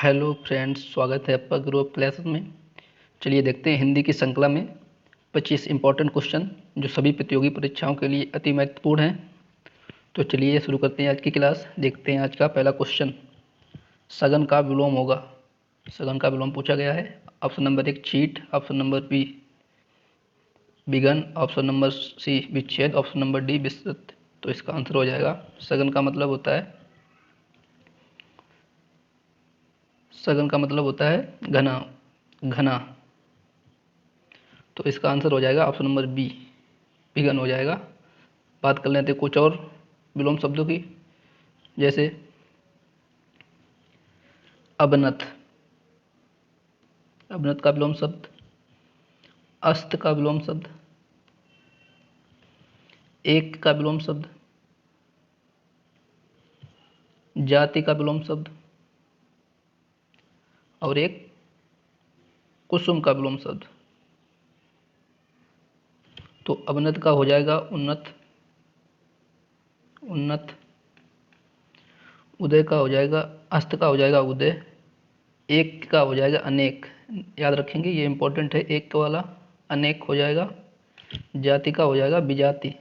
Hello friends, स्वागत है आपका ग्रुप क्लासेस में। चलिए देखते हैं हिंदी की श्रृंखला में 25 इंपॉर्टेंट क्वेश्चन जो सभी प्रतियोगी परीक्षाओं के लिए अति महत्वपूर्ण हैं। तो चलिए शुरू करते हैं आज की क्लास। देखते हैं आज का पहला क्वेश्चन। सघन का विलोम होगा। सघन का विलोम पूछा गया है। ऑप्शन नंबर 1 चीट, ऑप्शन नंबर बी विघन, ऑप्शन नंबर सी विच्छेद, ऑप्शन नंबर डी विस्तृत। तो इसका आंसर हो जाएगा सघन का मतलब होता है घना घना। तो इसका आंसर हो जाएगा ऑप्शन नंबर बी विघन हो जाएगा। बात कर लेते हैं कुछ और विलोम शब्दों की, जैसे अवनत। अवनत का विलोम शब्द, अस्त का विलोम शब्द, एक का विलोम शब्द, जाति का विलोम शब्द और एक कुसुम का विलोम शब्द। तो अवनत का हो जाएगा उन्नत उन्नत, उदय का हो जाएगा, अस्त का हो जाएगा उदय, एक का हो जाएगा अनेक। याद रखेंगे, ये इंपॉर्टेंट है, एक वाला अनेक हो जाएगा। जाति का हो जाएगा विजाति।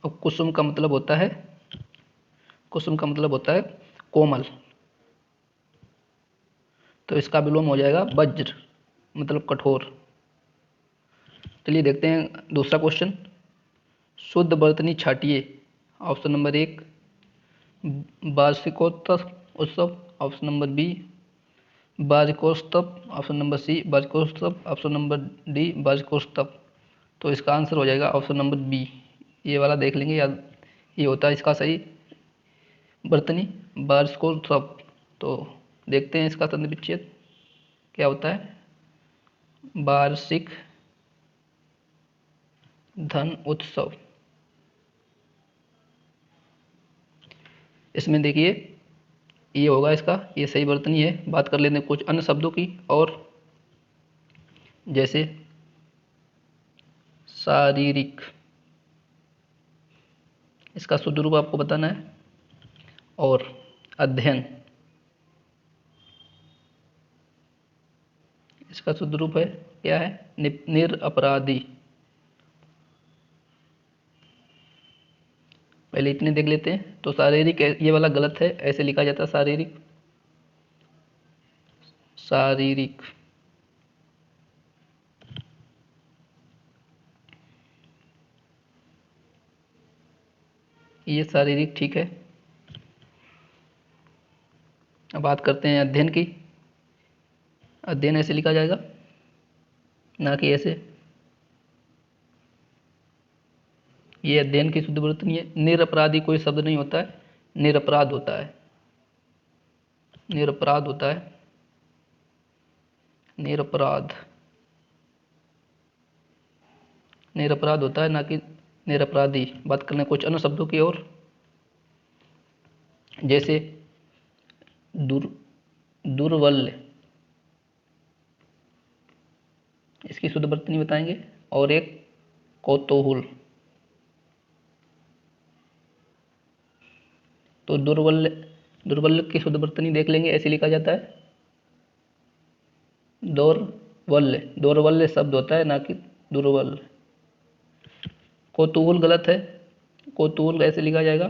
और कुसुम का मतलब होता है कोमल। तो इसका विलोम हो जाएगा वज्र, मतलब कठोर। चलिए देखते हैं दूसरा क्वेश्चन। शुद्ध वर्तनी छाटिए। ऑप्शन नंबर 1 वार्षिकोत्सव उत्सव, ऑप्शन नंबर बी वार्षिकोत्सव, ऑप्शन नंबर सी वार्षिकोत्सव, ऑप्शन नंबर डी वार्षिकोत्सव। तो इसका आंसर हो जाएगा ऑप्शन नंबर बी। ये वाला देख लेंगे, याद ये होता है इसका सही वर्तनी वार्षिकोत्सव। तो देखते हैं इसका संधि विच्छेद क्या होता है। वार्षिक धन उत्सव। इसमें देखिए ये होगा इसका, ये सही वर्तनी है। बात कर लेते हैं कुछ अन्य शब्दों की, और जैसे शारीरिक, इसका शुद्ध रूप आपको बताना है। और अध्ययन, इसका शुद्ध रूप है क्या है, निरपराधी। पहले इतने देख लेते हैं। तो शारीरिक ये वाला गलत है, ऐसे लिखा जाता है शारीरिक। शारीरिक ये शारीरिक ठीक है। अब बात करते हैं अध्ययन की। अध्ययन ऐसे लिखा जाएगा, ना कि ऐसे। ये अध्ययन की शुद्ध वर्तनी है। निरपराधी कोई शब्द नहीं होता है, निरपराध होता है। निरपराध होता है, निरपराध निरपराध होता है, ना कि निरपराधी। बात करने कुछ अन्य शब्दों की ओर, जैसे दुर्वल्य, इसकी शुद्ध वर्तनी बताएंगे। और एक कौतूहल। तो दुर्वल्य की शुद्ध वर्तनी देख लेंगे, ऐसे लिखा जाता है दौर्वल्य। दौर्वल्य शब्द होता है, ना कि दुर्वल्य। कौतूहल गलत है। कौतूहल ऐसे लिखा जाएगा,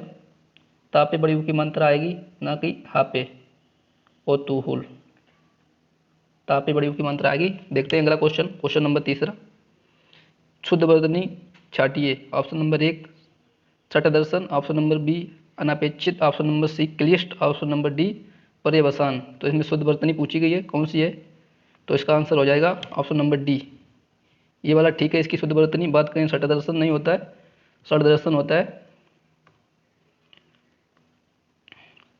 तापे बड़ी की मात्रा आएगी, ना कि हापे। कौतूहल तापे बड़ी की मात्रा आएगी। देखते हैं अगला क्वेश्चन, क्वेश्चन नंबर तीसरा। शुद्ध वर्तनी छाटिए। ऑप्शन नंबर 1 छठ दर्शन, ऑप्शन नंबर बी अनापेक्षित, ऑप्शन नंबर सी क्लिष्ट, ऑप्शन नंबर डी पर्यवसान। तो इसमें शुद्ध वर्तनी पूछी गई है, कौन सी है? तो इसका आंसर हो जाएगा ऑप्शन नंबर डी। ये वाला ठीक है, इसकी शुद्ध वर्तनी। बात करें छठ दर्शन नहीं होता है, षड दर्शन होता है।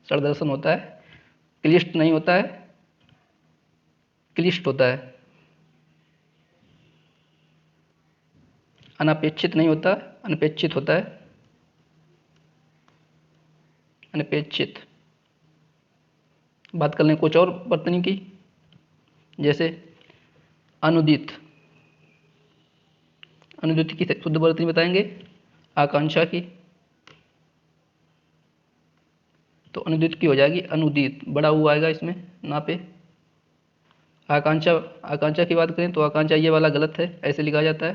षड दर्शन होता है, क्लिष्ट नहीं होता है, क्लिष्ट होता है। अनापेक्षित नहीं होता, अनपेक्षित होता है। अनपेक्षित। बात कर लें कुछ और वर्तनी की, जैसे अनुदित। अनुदित की शुद्ध वर्तनी बताएंगे, आकांक्षा की। तो अनुदित की हो जाएगी अनुदित, बड़ा ऊ आएगा इसमें ना पे। आकांक्षा, आकांक्षा की बात करें तो आकांक्षा ये वाला गलत है, ऐसे लिखा जाता है,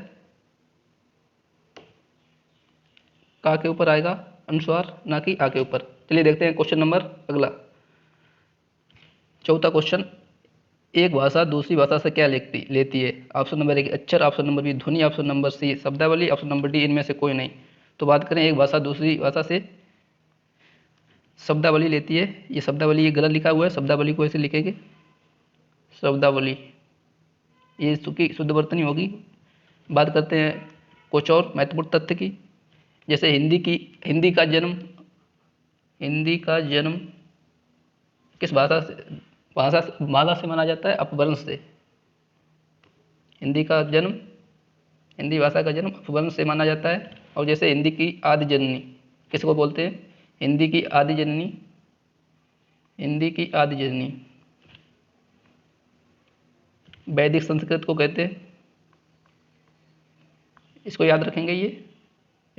का के ऊपर आएगा अनुस्वार ना कि आ के ऊपर। चलिए देखते हैं क्वेश्चन नंबर अगला, चौथा क्वेश्चन, एक भाषा दूसरी भाषा से क्या लेती है? ऑप्शन नंबर ए अक्षर, ऑप्शन नंबर बी ध्वनि, ऑप्शन नंबर सी शब्दावली, ऑप्शन नंबर डी इनमें से कोई नहीं। तो बात करें एक भाषा दूसरी भाषा से शब्दावली लेती है, ये शब्दावली ये गलत लिखा हुआ है, शब्दावली को ऐसे लिखेंगे शब्दावली, ये इसकी शुद्ध वर्तनी होगी। बात करते हैं कुछ और महत्वपूर्ण तथ्य की, जैसे हिंदी का जन्म किस भाषा से माना जाता है? अपभ्रंश से। हिंदी भाषा का जन्म अपभ्रंश से माना जाता है। और जैसे हिंदी की आदि जननी किसको बोलते हैं? हिंदी की आदि जननी वैदिक संस्कृत को कहते हैं। इसको याद रखेंगे, ये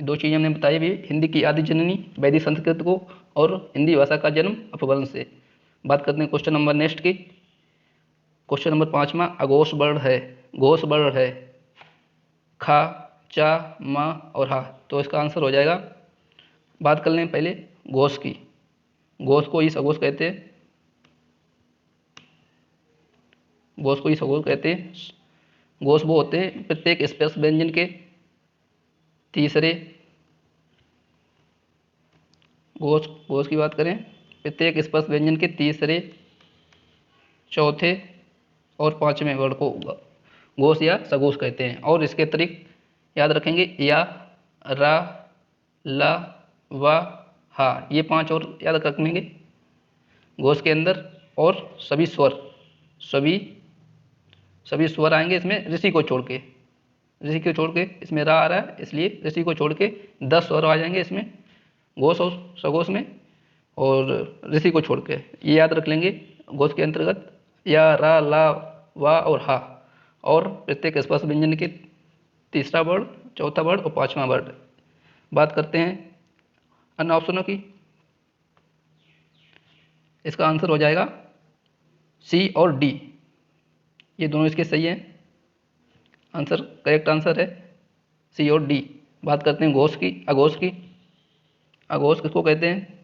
दो चीज़ें हमने बताई भी, हिंदी की आदि जननी वैदिक संस्कृत को, और हिंदी भाषा का जन्म अपभ्रंश से। बात करते हैं क्वेश्चन नंबर नेक्स्ट की, क्वेश्चन नंबर 5वां, अघोष वर्ण है खा, चा, मा और हा। तो इसका आंसर हो जाएगा, बात कर लें पहले घोष की, घोष को ही सघोष कहते हैं, घोष वो होते हैं प्रत्येक स्पर्श व्यंजन के तीसरे, घोष की बात करें प्रत्येक स्पर्श व्यंजन के तीसरे, चौथे और पांचवें वर्ण को घोष या सघोष कहते हैं। और इसके अतिरिक्त याद रखेंगे या, रा, ला, वा, हा, ये 5 और याद रखेंगे घोष के अंदर। और सभी स्वर आएंगे इसमें ऋषि को छोड़ के, इसमें रा आ रहा है इसलिए ऋषि को छोड़ के 10 स्वर आ जाएंगे इसमें घोष और सघोष में, और ऋषि को छोड़ के। ये याद रख लेंगे घोष के अंतर्गत या, रा, ला, वा और हा, और प्रत्येक स्पर्श व्यंजन के तीसरा वर्ण, चौथा वर्ण और पांचवा वर्ण। बात करते हैं अन्य ऑप्शनों की, इसका आंसर हो जाएगा सी और डी, ये दोनों इसके सही हैं, आंसर करेक्ट आंसर है सी और डी। बात करते हैं घोष की, अघोष किसको कहते हैं?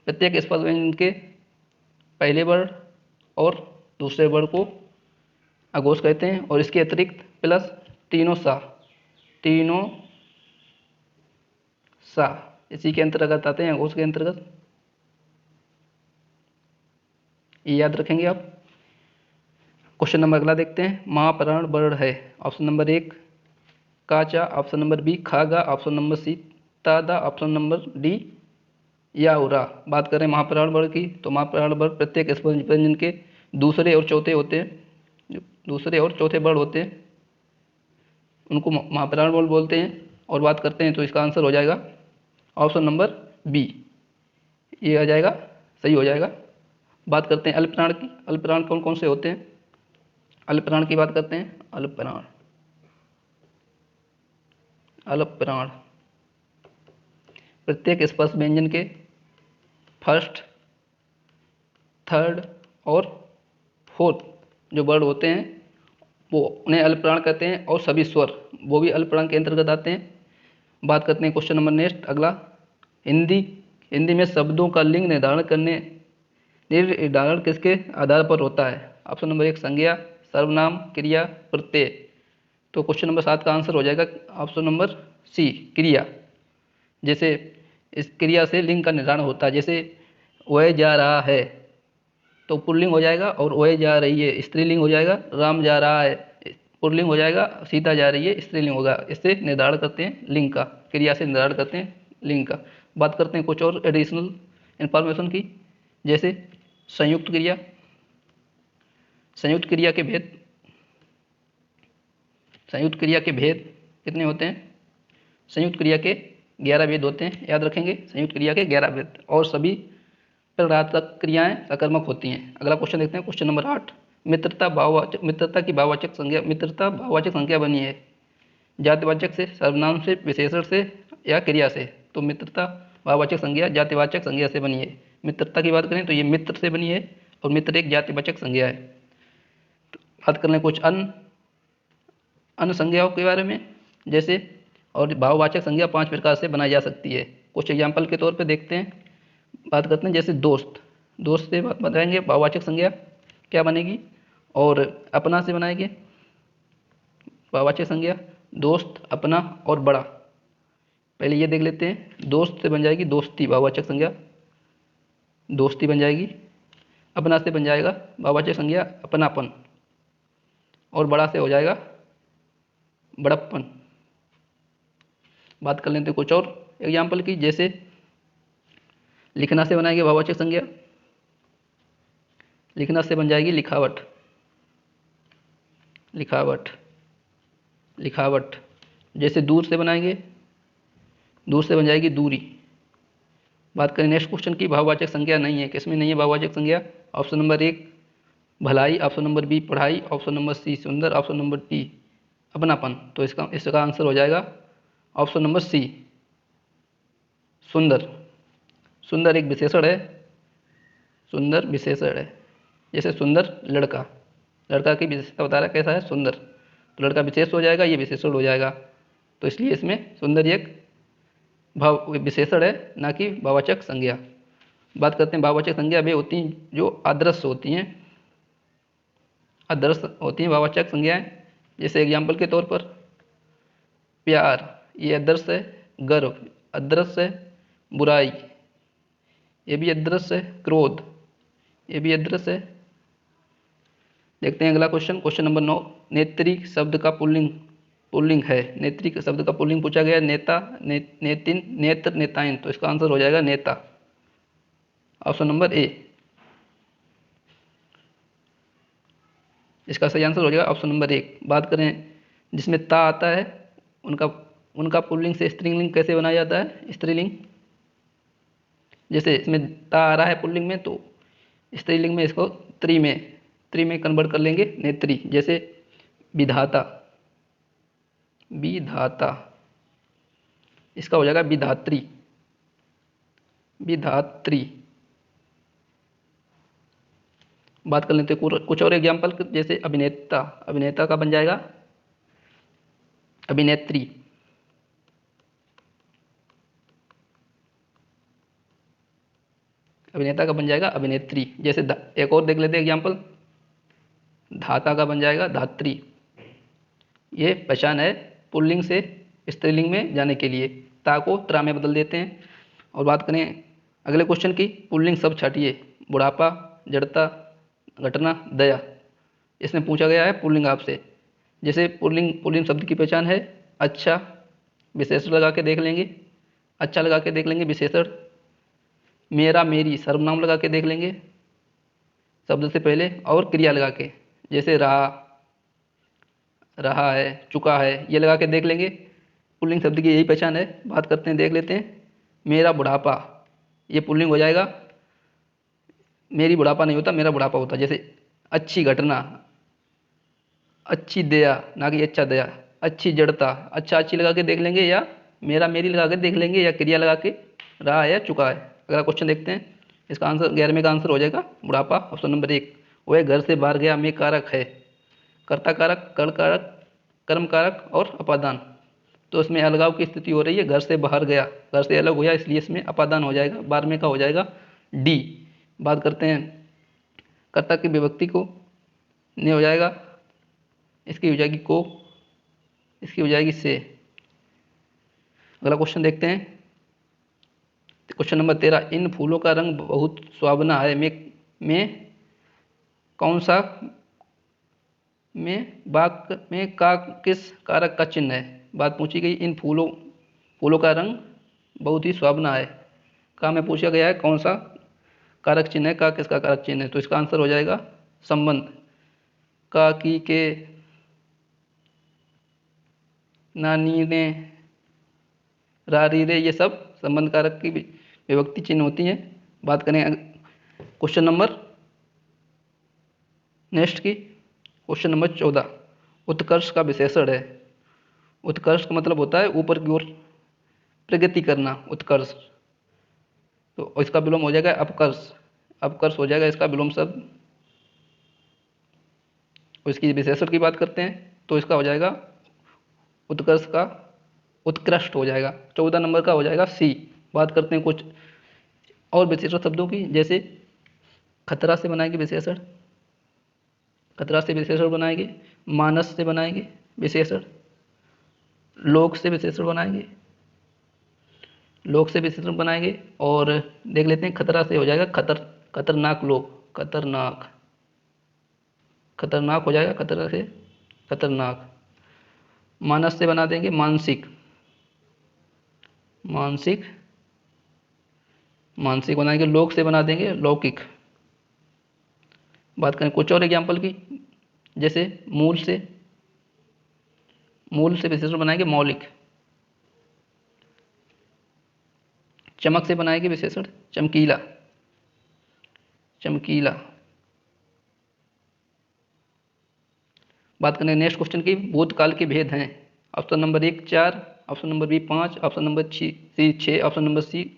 प्रत्येक स्पर्श व्यंजन के पहले वर्ण और दूसरे वर्ण को अघोष कहते हैं, और इसके अतिरिक्त प्लस तीनों सा इसी के अंतर्गत आते हैं, अघोष के अंतर्गत, ये याद रखेंगे आप। क्वेश्चन नंबर अगला देखते हैं, महाप्राण वर्ण है, ऑप्शन नंबर 1 काचा, ऑप्शन नंबर बी खागा, ऑप्शन नंबर सी तादा, ऑप्शन नंबर डी या उरा। बात करें महाप्राण वर्ण की, तो महाप्राण वर्ण प्रत्येक स्पर्श व्यंजन के दूसरे और चौथे होते हैं, जो दूसरे और चौथे वर्ण होते हैं उनको महाप्राण वर्ण बोलते हैं। और बात करते हैं तो इसका आंसर हो जाएगा ऑप्शन नंबर बी, ये आ जाएगा, सही हो जाएगा। बात करते हैं अल्पप्राण की, अल्पप्राण कौन कौन से होते हैं? अल्पप्राण की बात करते हैं, अल्पप्राण प्रत्येक स्पर्श व्यंजन के फर्स्ट, थर्ड और फोर्थ जो वर्ण होते हैं वो उन्हें अल्पप्राण कहते हैं, और सभी स्वर वो भी अल्पप्राण के अंतर्गत आते हैं। बात करते हैं क्वेश्चन नंबर नेक्स्ट अगला, हिंदी में शब्दों का लिंग निर्धारण किसके आधार पर होता है? ऑप्शन नंबर 1 संज्ञा, सर्वनाम, क्रिया, प्रत्यय। तो क्वेश्चन नंबर 7 का आंसर हो जाएगा ऑप्शन नंबर सी क्रिया। जैसे इस क्रिया से लिंग का निर्धारण होता है, जैसे वह जा रहा है तो पुल्लिंग हो जाएगा, और वह जा रही है स्त्रीलिंग हो जाएगा, राम जा रहा है पुल्लिंग हो जाएगा, सीता जा रही है स्त्रीलिंग होगा। इससे निर्धारण करते हैं लिंग का, क्रिया से निर्धारण करते हैं लिंग का। बात करते हैं कुछ और एडिशनल इंफॉर्मेशन की, जैसे संयुक्त क्रिया के भेद कितने होते हैं? संयुक्त क्रिया के 11 भेद होते हैं, याद रखेंगे संयुक्त क्रिया के 11 भेद, और सभी प्रणात्मक क्रियाएं सकर्मक होती हैं। अगला क्वेश्चन देखते हैं, क्वेश्चन नंबर 8, मित्रता की भाववाचक संज्ञा बनी है जातिवाचक से, सर्वनाम से, विशेषण से या क्रिया से? तो मित्रता भाववाचक संज्ञा जातिवाचक संज्ञा से बनी है। मित्रता की बात करें तो ये मित्र से बनी है और मित्र एक जातिवाचक संज्ञा है। तो बात कर लें कुछ अन्य संज्ञाओं के बारे में, जैसे और भाववाचक संज्ञा 5 प्रकार से बनाई जा सकती है। कुछ एग्जाम्पल के तौर पे देखते हैं, बात करते हैं। जैसे दोस्त, दोस्त से बताएंगे भाववाचक संज्ञा क्या बनेगी, और अपना से बनाएंगे भाववाचक संज्ञा दोस्त, अपना और बड़ा। पहले ये देख लेते हैं। दोस्त से बन जाएगी दोस्ती भाववाचक संज्ञा, दोस्ती बन जाएगी। अपना से बन जाएगा भाववाचक संज्ञा अपनापन, और बड़ा से हो जाएगा बड़प्पन। बात कर लेते हैं कुछ और एग्जाम्पल की, जैसे लिखना से बनाएंगे भाववाचक संज्ञा, लिखना से बन जाएगी लिखावट, लिखावट, लिखावट। जैसे दूर से बनाएंगे, दूर से बन जाएगी दूरी। बात करें नेक्स्ट क्वेश्चन की, भाववाचक संज्ञा नहीं है, किसमें नहीं है भाववाचक संज्ञा? ऑप्शन नंबर 1 भलाई, ऑप्शन नंबर बी पढ़ाई, ऑप्शन नंबर सी सुंदर, ऑप्शन नंबर डी अपनापन। तो इसका आंसर हो जाएगा ऑप्शन नंबर सी सुंदर। सुंदर एक विशेषण है, सुंदर विशेषण है। जैसे सुंदर लड़का, लड़का की विशेषता बता रहा है कैसा है, सुंदर। तो लड़का विशेष हो जाएगा, ये विशेषण हो जाएगा। तो इसलिए इसमें सुंदर एक भाव विशेषण है, ना कि भाववाचक संज्ञा। बात करते हैं भाववाचक संज्ञा वे होती हैं जो आदर्श होती हैं, आदर्श होती हैं भाववाचक संज्ञाएं। जैसे एग्जाम्पल के तौर पर प्यार, ये आदर्श है। गर्व आदर्श है। बुराई ये भी अदृश्य है। क्रोध ये भी अदृश्य है। देखते हैं अगला क्वेश्चन, क्वेश्चन नंबर 9। नेत्री शब्द का पुल्लिंग है। नेत्री शब्द का पुल्लिंग पूछा गया, नेता, नेतिन, नेत्र, नेताइन। तो इसका आंसर हो जाएगा नेता, ऑप्शन नंबर ए। इसका सही आंसर हो जाएगा ऑप्शन नंबर 1। बात करें जिसमें ता आता है, उनका पुल्लिंग से स्त्रीलिंग कैसे बनाया जाता है? स्त्रीलिंग, जैसे इसमें ता आ रहा है पुल्लिंग में, तो स्त्रीलिंग में इसको त्री में कन्वर्ट कर लेंगे, नेत्री। जैसे विधाता, विधाता, इसका हो जाएगा विधात्री, विधात्री। बात कर लेते हैं कुछ और एग्जाम्पल, जैसे अभिनेता, अभिनेता का बन जाएगा अभिनेत्री। अभिनेता का बन जाएगा अभिनेत्री। जैसे एक और देख लेते हैं एग्जाम्पल, धाता का बन जाएगा धात्री। ये पहचान है पुल्लिंग से स्त्रीलिंग में जाने के लिए, ता को त्रा में बदल देते हैं। और बात करें अगले क्वेश्चन की, पुल्लिंग शब्द छाटिए। बुढ़ापा, जड़ता, घटना, दया। इसमें पूछा गया है पुल्लिंग आपसे। जैसे पुल्लिंग शब्द की पहचान है अच्छा, विशेषण लगा के देख लेंगे, अच्छा लगा के देख लेंगे विशेषण। मेरा, मेरी सर्वनाम लगा के देख लेंगे शब्द से पहले, और क्रिया लगा के, जैसे रहा है, चुका है, ये लगा के देख लेंगे। पुल्लिंग शब्द की यही पहचान है। बात करते हैं, देख लेते हैं। मेरा बुढ़ापा, ये पुल्लिंग हो जाएगा। मेरी बुढ़ापा नहीं होता, मेरा बुढ़ापा होता। जैसे अच्छी घटना, अच्छी दया, ना कि अच्छा दया। अच्छी जड़ता, अच्छा अच्छी लगा के देख लेंगे, या मेरा मेरी लगा के देख लेंगे, या क्रिया लगा के रहा है या चुका है। अगला क्वेश्चन देखते हैं। इसका आंसर 11वें का आंसर हो जाएगा बुढ़ापा, ऑप्शन नंबर 1। वह घर से बाहर गया में कारक है, कर्ता कारक, कर्ण कारक, कर्म कारक और अपादान। तो इसमें अलगाव की स्थिति हो रही है, घर से बाहर गया, घर से अलग हुआ, इसलिए इसमें अपादान हो जाएगा। 12वें का हो जाएगा डी। बात करते हैं कर्ता की विभक्ति को, ने हो जाएगा, इसकी हो जाएगी को, इसकी हो जाएगी से। अगला क्वेश्चन देखते हैं, क्वेश्चन नंबर 13। इन फूलों का रंग बहुत सुहावना है में कौन सा, में वाक्य में का किस कारक का चिन्ह है? बात पूछी गई, इन फूलों का रंग बहुत ही सुहावना है, का में पूछा गया है कौन सा कारक चिन्ह है, का किसका कारक चिन्ह है। तो इसका आंसर हो जाएगा संबंध, का, की, के, नानी, ने, रारी, रे, ये सब संबंध कारक की विभक्ति चिन्ह होती हैं। बात करें क्वेश्चन नंबर नेक्स्ट की, क्वेश्चन नंबर 14। उत्कर्ष का विशेषण है। उत्कर्ष का मतलब होता है ऊपर की ओर प्रगति करना, उत्कर्ष। तो इसका विलोम हो जाएगा अपकर्ष, अपकर्ष हो जाएगा इसका विलोम शब्द। इसकी विशेषण की बात करते हैं तो इसका हो जाएगा उत्कर्ष का उत्कृष्ट हो जाएगा। 14 नंबर का हो जाएगा सी। बात करते हैं कुछ और विशेषण शब्दों की, जैसे खतरा से बनाएंगे विशेषण, खतरा से विशेषण बनाएंगे, मानस से बनाएंगे विशेषण, लोक से विशेषण बनाएंगे, लोक से विशेषण बनाएंगे। और देख लेते हैं खतरा से हो जाएगा खतरनाक लोक, खतरनाक, खतरनाक हो जाएगा खतरा से खतरनाक। मानस से बना देंगे मानसिक, मानसिक, मानसिक बनाएंगे। लोक से बना देंगे लौकिक। बात करें कुछ और एग्जाम्पल की, जैसे मूल से, मूल से विशेषण बनाएंगे मौलिक। चमक से बनाएंगे विशेषण चमकीला, चमकीला। बात करें नेक्स्ट क्वेश्चन की, भूतकाल के भेद हैं। Option number 1 4, option number B 5, option number C 6, option number C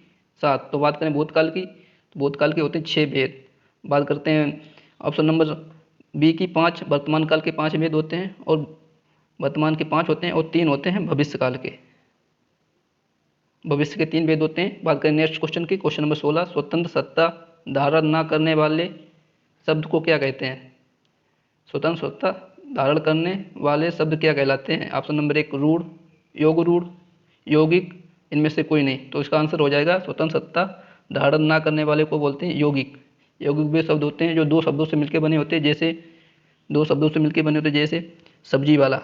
7। तो बात करें भूतकाल की, तो भूतकाल के होते हैं 6 भेद। बात करते हैं ऑप्शन नंबर बी की 5, वर्तमान काल के 5 भेद होते हैं, और वर्तमान के 5 होते हैं, और 3 होते हैं भविष्य काल के, भविष्य के 3 भेद होते हैं। बात करें नेक्स्ट क्वेश्चन की, क्वेश्चन नंबर 16, स्वतंत्र सत्ता धारण न करने वाले शब्द को क्या कहते हैं? स्वतंत्र सत्ता धारण करने वाले शब्द क्या कहलाते हैं? ऑप्शन नंबर 1 रूढ़, योग रूढ़, यौगिक, इनमें से कोई नहीं। तो इसका आंसर हो जाएगा स्वतंत्र सत्ता धारण ना करने वाले को बोलते हैं यौगिक। यौगिक वे शब्द होते हैं जो 2 शब्दों से मिलकर बने होते हैं, जैसे 2 शब्दों से मिलकर बने होते हैं, जैसे सब्जी वाला,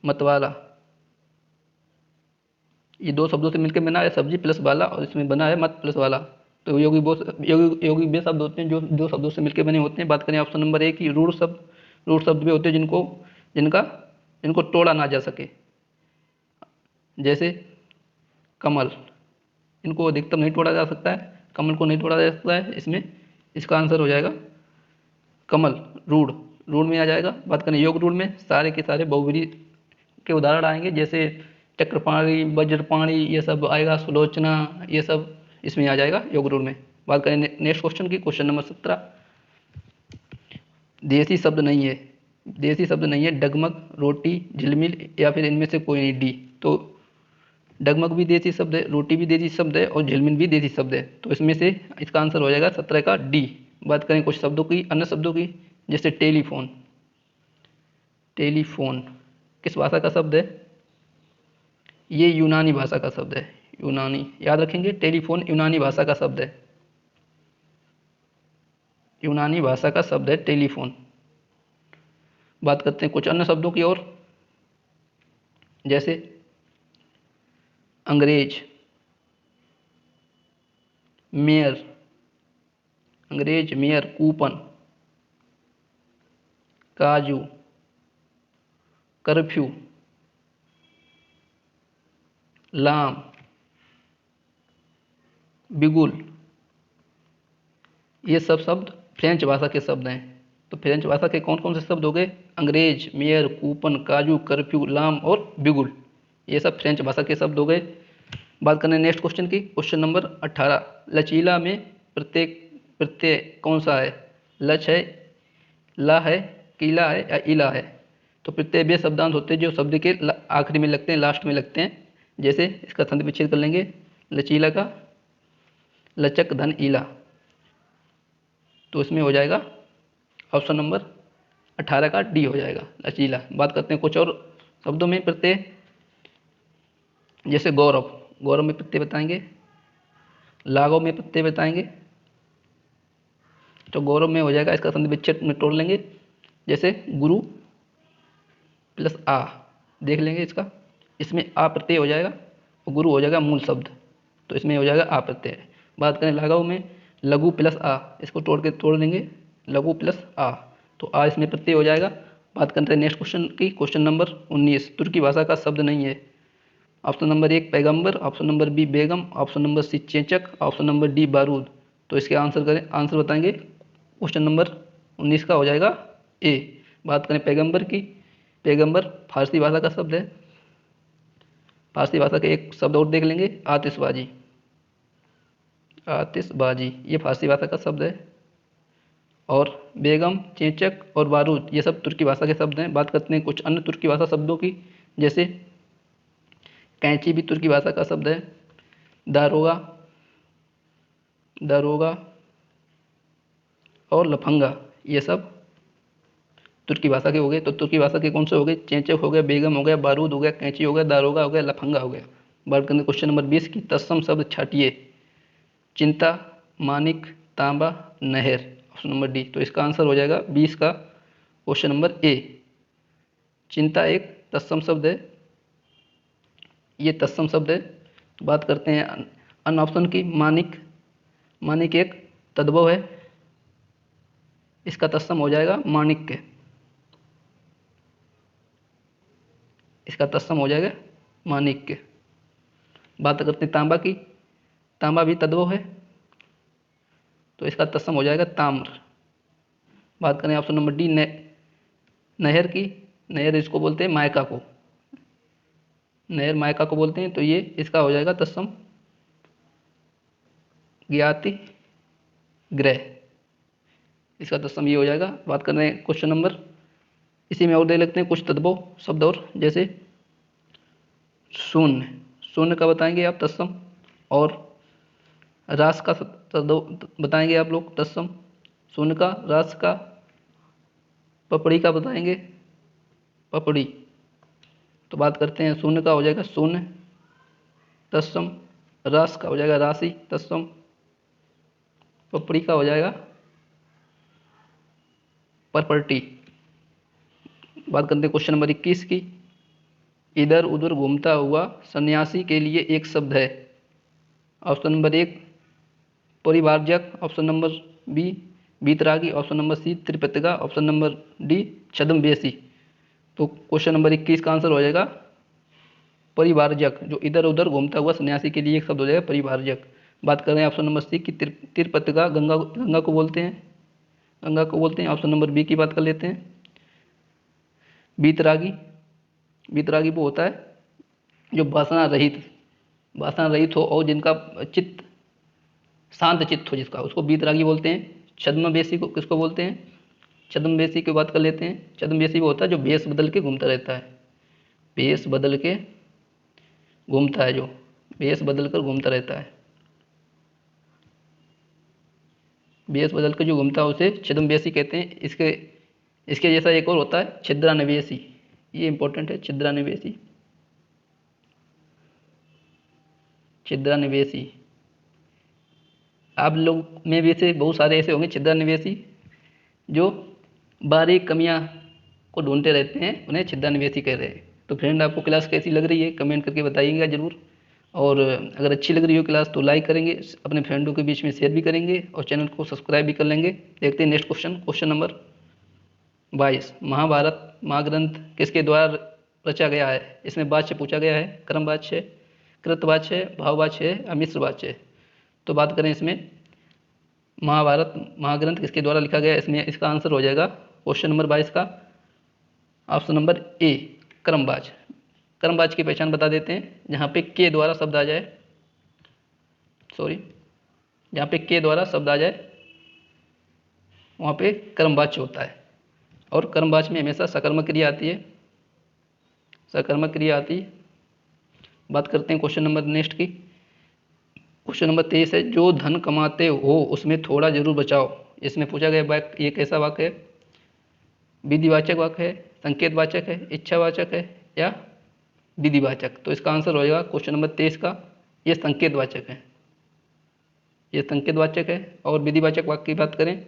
मतवाला। ये 2 शब्दों से मिलकर बना है सब्जी प्लस वाला, और इसमें बना है मत प्लस वाला। तो यौगिक वो यौगिक वे शब्द होते हैं जो 2 शब्दों से मिलकर बने होते हैं। बात करें ऑप्शन नंबर 1 की, रूढ़ शब्द, रूढ़ शब्द वे होते हैं जिनको तोड़ा ना जा सके, जैसे कमल, इनको अधिकतम नहीं तोड़ा जा सकता है, कमल को नहीं तोड़ा जा सकता है। इसमें इसका आंसर हो जाएगा कमल, रूढ़, रूढ़ में आ जाएगा। बात करें योग रूढ़ में सारे के सारे बहुव्रीहि के उदाहरण आएंगे, जैसे चक्रपाणी, वज्रपाणी, ये सब आएगा, सुलोचना, ये सब इसमें आ जाएगा योग रूढ़ में। बात करें नेक्स्ट क्वेश्चन की, क्वेश्चन नंबर 17, देसी शब्द नहीं है, देसी शब्द नहीं है डगमग, रोटी, झिलमिल, या फिर इनमें से कोई नहीं, डी। तो डगमग भी देसी शब्द है, रोटी भी देसी शब्द है, और झिलमिल भी देसी शब्द है। तो इसमें से इसका आंसर हो जाएगा 17 का डी। बात करें कुछ शब्दों की, अन्य शब्दों की, जैसे टेलीफोन, टेलीफोन किस भाषा का शब्द है? ये यूनानी भाषा का शब्द है, यूनानी, याद रखेंगे टेलीफोन यूनानी भाषा का शब्द है, यूनानी भाषा का शब्द है टेलीफोन। बात करते हैं कुछ अन्य शब्दों की और, जैसे अंग्रेज, मेयर, अंग्रेज, मेयर, कूपन, काजू, कर्फ्यू, लाम, बिगुल, ये सब शब्द फ्रेंच भाषा के शब्द हैं। तो फ्रेंच भाषा के कौन कौन से शब्द हो गए? अंग्रेज, मेयर, कूपन, काजू, कर्फ्यू, लाम और बिगुल, ये सब फ्रेंच भाषा के शब्द हो गए। बात करें नेक्स्ट क्वेश्चन की, क्वेश्चन नंबर 18, लचीला में प्रत्येक प्रत्यय कौन सा है? लच है, ला है, कीला है, या इला है? तो प्रत्यय वे शब्दांश होते हैं जो शब्द के आखिरी में लगते हैं, लास्ट में लगते हैं। जैसे इसका संधि विच्छेद कर लेंगे, लचीला का लचक धन इला, तो इसमें हो जाएगा ऑप्शन नंबर 18 का डी हो जाएगा, लचीला। बात करते हैं कुछ और शब्दों में प्रत्यय, जैसे गौरव, गौरव में प्रत्यय बताएंगे, लाघव में प्रत्यय बताएंगे। तो गौरव में हो जाएगा, इसका संधि विच्छेद में तोड़ लेंगे, जैसे गुरु प्लस आ, देख लेंगे इसका, इसमें आ प्रत्यय हो जाएगा और गुरु हो जाएगा मूल शब्द, तो इसमें हो जाएगा आ प्रत्यय। बात करें लाघव में, लघु प्लस आ, इसको तोड़ देंगे, लघु प्लस आ, तो आ इसमें प्रत्यय हो जाएगा। बात करते हैं नेक्स्ट क्वेश्चन की, क्वेश्चन नंबर 19, तुर्की भाषा का शब्द नहीं है। ऑप्शन नंबर 1 पैगंबर, ऑप्शन नंबर बी बेगम, ऑप्शन नंबर सी चेचक, ऑप्शन नंबर डी बारूद। तो इसके आंसर बताएंगे, क्वेश्चन नंबर 19 का हो जाएगा ए। बात करें पैगंबर की, पैगंबर फारसी भाषा का शब्द है, फारसी भाषा के एक शब्द और देख लेंगे, आतिशबाजी। आतिशबाजी ये फारसी भाषा का शब्द है। और बेगम, चेचक और बारूद ये सब तुर्की भाषा के शब्द हैं। बात करते हैं कुछ अन्य तुर्की भाषा शब्दों की, जैसे कैंची भी तुर्की भाषा का शब्द है। दारोगा, दारोगा और लफंगा ये सब तुर्की भाषा के हो गए। तो तुर्की भाषा के कौन से हो गए? चेचक हो गया, बेगम हो गया, बारूद हो गया, कैंची हो गया, दारोगा हो गया, लफंगा हो गया। बात करें क्वेश्चन नंबर 20 की, तत्सम शब्द छाटिए। चिंता, मानिक, तांबा, नहर। Option number D. तो इसका आंसर हो जाएगा 20 का क्वेश्चन नंबर ए। चिंता एक तत्सम शब्द है, ये तत्सम शब्द है। बात करते हैं अन्य ऑप्शन की, मानिक। मानिक एक तद्भव है, इसका तत्सम हो जाएगा माणिक्य। इसका तत्सम हो जाएगा माणिक्य। बात करते हैं तांबा की, तांबा भी तद्भव है, तो इसका तत्सम हो जाएगा ताम्र। बात करें ऑप्शन नंबर डी, नहर की, नहर इसको बोलते हैं मायका को, नहर मायका को बोलते हैं, तो ये इसका हो जाएगा तत्सम ज्ञाति ग्रह। इसका तत्सम ये हो जाएगा। बात कर रहे हैं क्वेश्चन नंबर, इसी में और दे लेते हैं कुछ तद्भव शब्द और, जैसे शून्य। शून्य का बताएंगे आप तत्सम, और रास का बताएंगे आप लोग तत्सम, शून्य का, रास का, पपड़ी का बताएंगे, पपड़ी। तो बात करते हैं शून्य का हो जाएगा शून्य तत्सम, रास का हो जाएगा राशि तत्सम, पपड़ी का हो जाएगा परपटी। बात करते हैं क्वेश्चन नंबर 21 की, इधर उधर घूमता हुआ सन्यासी के लिए एक शब्द है। ऑप्शन नंबर 1 परिवारजक, ऑप्शन नंबर बी बीतरागी, ऑप्शन नंबर सी त्रिपिटका, ऑप्शन नंबर डी छद्मवेशी। तो क्वेश्चन नंबर 21 का आंसर हो जाएगा परिवारजक। जो इधर उधर घूमता हुआ सन्यासी के लिए एक शब्द हो जाएगा परिवारजक। बात कर रहे हैं ऑप्शन नंबर सी की त्रिपिटका, गंगा गंगा को बोलते हैं, गंगा को बोलते हैं। ऑप्शन नंबर बी की बात कर लेते हैं, बीतरागी। बीतरागी वो होता है जो वासना रहित हो और जिनका चित्त शांत चित्त हो, जिसका, उसको बीतरागी बोलते हैं। छद्मवेशी को किसको बोलते हैं? छद्मवेशी की बात कर लेते हैं। छद्मवेशी वो होता है जो भेष बदल के घूमता रहता है, भेष बदल के घूमता है, जो भेष बदल कर घूमता रहता है, भेष बदल कर जो घूमता है उसे छद्मवेशी कहते हैं। इसके जैसा एक और होता है छिद्रान्वेषी, ये इंपॉर्टेंट है, छिद्रान्वेषी। छिद्रान्वेषी आप लोग में भी से बहुत सारे ऐसे होंगे छिद्रान्वेषी जो बारीक कमियां को ढूंढते रहते हैं, उन्हें छिद्रान्वेषी कह रहे हैं। तो फ्रेंड आपको क्लास कैसी लग रही है कमेंट करके बताइएगा जरूर, और अगर अच्छी लग रही हो क्लास तो लाइक करेंगे, अपने फ्रेंडों के बीच में शेयर भी करेंगे और चैनल को सब्सक्राइब भी कर लेंगे। देखते हैं next question, question number 22। Mahabharata महाग्रंथ किसके द्वारा रचा गया है? इसमें वाच्य पूछा गया है, क्रमवाच्य, कृतवाच्य, भाववाच्य है, मिश्र वाच्य है। तो बात करें इसमें महाभारत महाग्रंथ किसके द्वारा लिखा गया है, इसमें इसका आंसर हो जाएगा क्वेश्चन नंबर 22 का ऑप्शन नंबर ए क्रमवाच्य। क्रमवाच्य की पहचान बता देते हैं, जहाँ पे के द्वारा शब्द आ जाए, जहाँ पे के द्वारा शब्द आ जाए वहाँ पे क्रमवाच्य होता है। और क्रमवाच्य में हमेशा सकर्मक क्रिया आती है, सकर्मक क्रिया आती है। बात करते हैं क्वेश्चन नंबर नेक्स्ट की, क्वेश्चन नंबर 23 है, जो धन कमाते हो उसमें थोड़ा जरूर बचाओ। इसमें पूछा गया वाक्य, ये कैसा वाक्य है? विधिवाचक वाक्य है, संकेतवाचक है, इच्छावाचक है या विधिवाचक? तो इसका आंसर हो जाएगा क्वेश्चन नंबर 23 का, ये संकेतवाचक है, ये संकेतवाचक है। और विधिवाचक वाक्य की बात करें,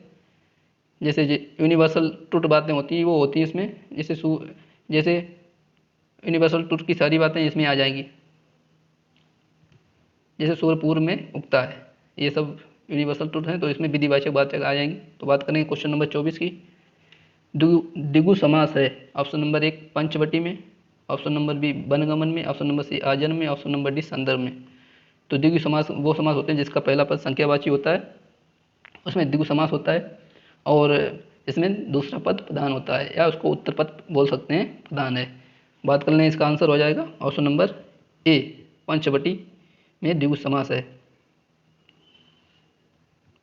जैसे यूनिवर्सल ट्रुथ बातें होती हैं वो होती हैं इसमें, जैसे यूनिवर्सल ट्रुथ की सारी बातें इसमें आ जाएंगी, जैसे सूर्य पूर्व में उगता है, ये सब यूनिवर्सल ट्रुथ हैं, तो इसमें विधिवाचक बातें आ जाएंगी। तो बात करेंगे क्वेश्चन नंबर 24 की, द्विगु समास है। ऑप्शन नंबर 1 पंचवटी में, ऑप्शन नंबर बी वनगमन में, ऑप्शन नंबर सी आजन्म में, ऑप्शन नंबर डी संदर्भ में। तो द्विगु समास वो समास होते हैं जिसका पहला पद संख्यावाची होता है, उसमें द्विगु समास होता है, और इसमें दूसरा पद प्रधान होता है, या उसको उत्तर पद बोल सकते हैं, प्रधान है। बात कर लें, इसका आंसर हो जाएगा ऑप्शन नंबर ए पंचवटी में द्विगु समास है,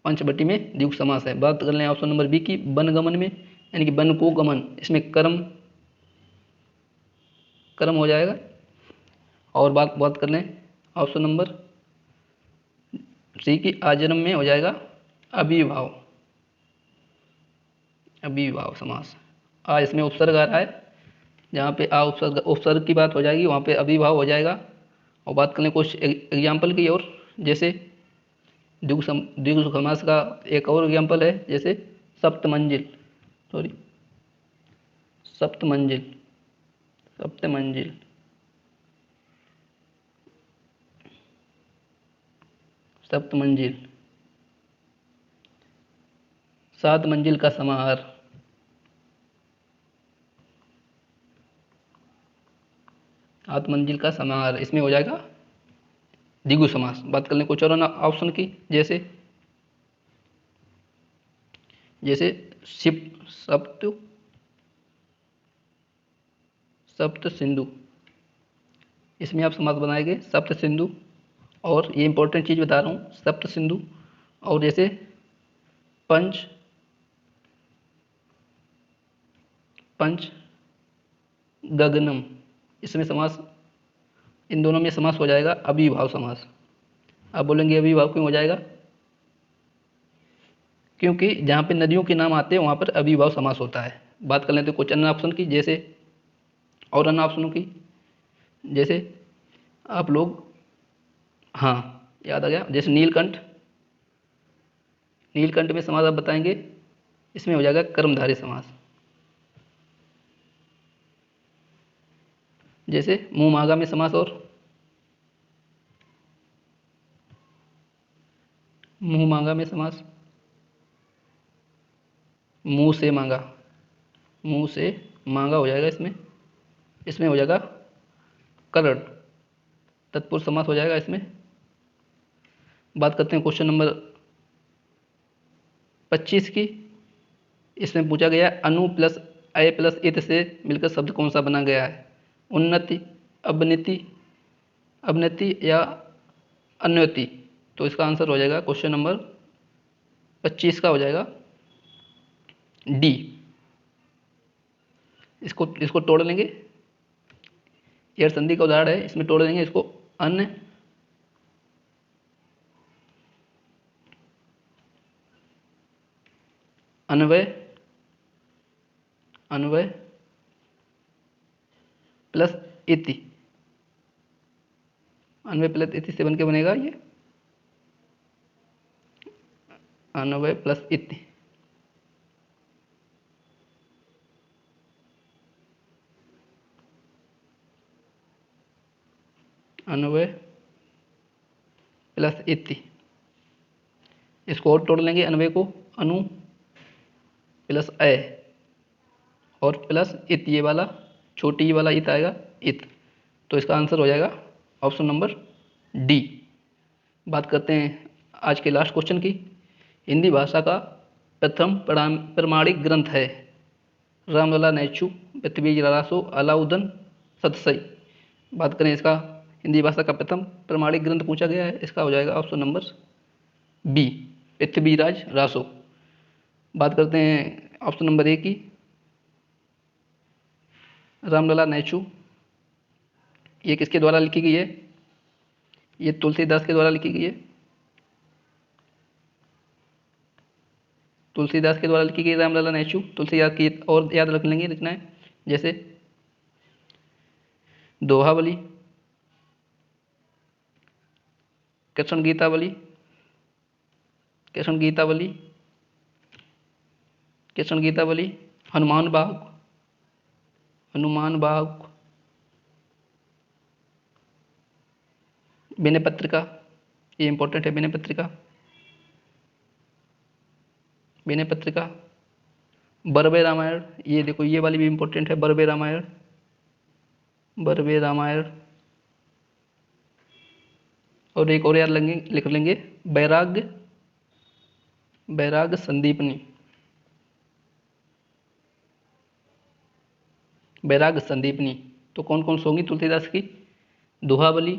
पंचवटी में द्विगु समास है। बात कर लें ऑप्शन नंबर बी की, वनगमन में, यानी कि वन को गमन, इसमें कर्म कर्म हो जाएगा। और बात बात कर लें ऑप्शन नंबर सी की, आजन्म में हो जाएगा अविभाव, अविभाव समास। आ इसमें उपसर्ग आ रहा है, जहाँ पे आ उपसर्ग उपसर्ग की बात हो जाएगी वहाँ पे अविभाव हो जाएगा। और बात करें कुछ एग्जाम्पल की, और जैसे द्विगु समास का एक और एग्जाम्पल है, जैसे सप्तमंजिल, सॉरी सप्तमंजिल, सप्तमंजिल, सप्तमंजिल, सात मंजिल का समाहार, सात मंजिल का समाहार, इसमें हो जाएगा द्विगु समास। बात कर लें कुछ और ऑप्शन की, जैसे जैसे शिप सप्त सप्त सिंधु, इसमें आप समास बनाएंगे सप्त सिंधु। और ये इंपॉर्टेंट चीज बता रहा हूँ, सप्त सिंधु। और जैसे पंच पंच गगनम, इसमें समास, इन दोनों में समास हो जाएगा अविभाव समास। आप बोलेंगे अविभाव क्यों हो जाएगा? क्योंकि जहाँ पे नदियों के नाम आते हैं वहाँ पर अविभाव समास होता है। बात कर लेते हैं कुछ अन्य ऑप्शन की, जैसे और अन्य ऑप्शनों की, जैसे आप लोग, हाँ याद आ गया, जैसे नीलकंठ, नीलकंठ में समास आप बताएंगे, इसमें हो जाएगा कर्मधारय समास। जैसे मुंह मांगा में समास, और मुंह मांगा में समास, मुंह से मांगा, मुंह से मांगा हो जाएगा इसमें, इसमें हो जाएगा करण, तत्पुरुष समास हो जाएगा इसमें। बात करते हैं क्वेश्चन नंबर 25 की। इसमें पूछा गया अनु प्लस अय प्लस इत से मिलकर शब्द कौन सा बना गया है? उन्नति, अवनति, अवनति या अन्योति। तो इसका आंसर हो जाएगा क्वेश्चन नंबर 25 का हो जाएगा डी। इसको इसको तोड़ लेंगे, एयर संधि का उदाहरण है, इसमें तोड़ देंगे इसको, अन्न, अन्वय, अन्वय प्लस इति, अन्वय प्लस इति से बन के बनेगा ये अन्वय प्लस इति। अन्वय प्लस इति, इसको और तोड़ लेंगे, अन्वय को अनु प्लस अय और प्लस इत, ये वाला छोटी वाला इत आएगा इत। तो इसका आंसर हो जाएगा ऑप्शन नंबर डी। बात करते हैं आज के लास्ट क्वेश्चन की। हिंदी भाषा का प्रथम प्रमाणिक ग्रंथ है? रामलला नैचू, पृथ्वी रासो, अलाउद्दीन सतसई। बात करें इसका, हिंदी भाषा का प्रथम प्रमाणिक ग्रंथ पूछा गया है, इसका हो जाएगा option number B, Prithviraj Raso. बात करते हैं ऑप्शन नंबर ए की, रामलला नैचू, ये किसके द्वारा लिखी गई है? ये तुलसीदास के द्वारा लिखी गई है, तुलसीदास के द्वारा लिखी गई रामलला नैचू। तुलसीदास की और याद रख लेंगे रचनाएं, जैसे दोहावली, कृष्ण गीतावली, कृष्ण गीतावली, कृष्ण गीतावली, हनुमान बाग, हनुमान बाग, विनय पत्रिका, ये इंपॉर्टेंट है, विनय पत्रिका, विनय पत्रिका, बरबे रामायण, ये देखो ये वाली भी इंपॉर्टेंट है, बरबे रामायण, बरबे रामायण। और एक और याद लेंगे, लिख लेंगे, वैराग्य, वैराग्य संदीपनी, वैराग्य संदीपनी। तो कौन कौन सी होंगी तुलसीदास की? दोहाबली,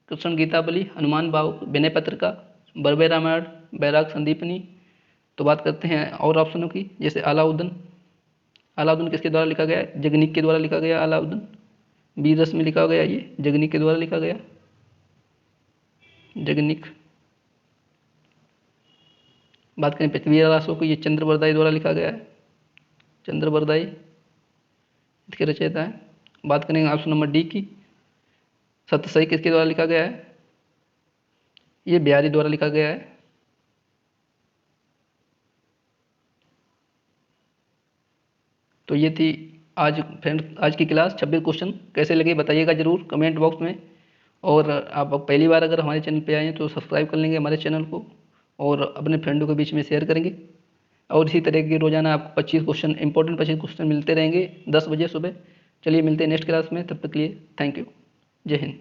कृष्ण गीताबली, हनुमान भाव, विनय पत्रिका, बर्बे रामायण, बैराग संदीपनी। तो बात करते हैं और ऑप्शनों की, जैसे अलाउद्दीन। अलाउद्दीन किसके द्वारा लिखा गया है? जगनीक के द्वारा लिखा गया अलाउद्दीन। वीर रस में लिखा गया, ये जगनीक के द्वारा लिखा गया, जगनीक। बात करें पृथ्वीराज अशोक, ये चंद्रबरदाई द्वारा लिखा गया है, चंद्रबरदाई इसके रचयिता है। बात करेंगे ऑप्शन नंबर डी की, सत्यसाई किसके द्वारा लिखा गया है? ये बिहारी द्वारा लिखा गया है। तो ये थी आज फ्रेंड आज की क्लास। 26 क्वेश्चन कैसे लगे बताइएगा जरूर कमेंट बॉक्स में। और आप पहली बार अगर हमारे चैनल पे आए हैं तो सब्सक्राइब कर लेंगे हमारे चैनल को, और अपने फ्रेंडों के बीच में शेयर करेंगे। और इसी तरह के रोजाना आपको 25 क्वेश्चन, इंपॉर्टेंट 25 क्वेश्चन मिलते रहेंगे 10 बजे सुबह। चलिए मिलते हैं नेक्स्ट क्लास में, तब तक के लिए थैंक यू, जय हिंद।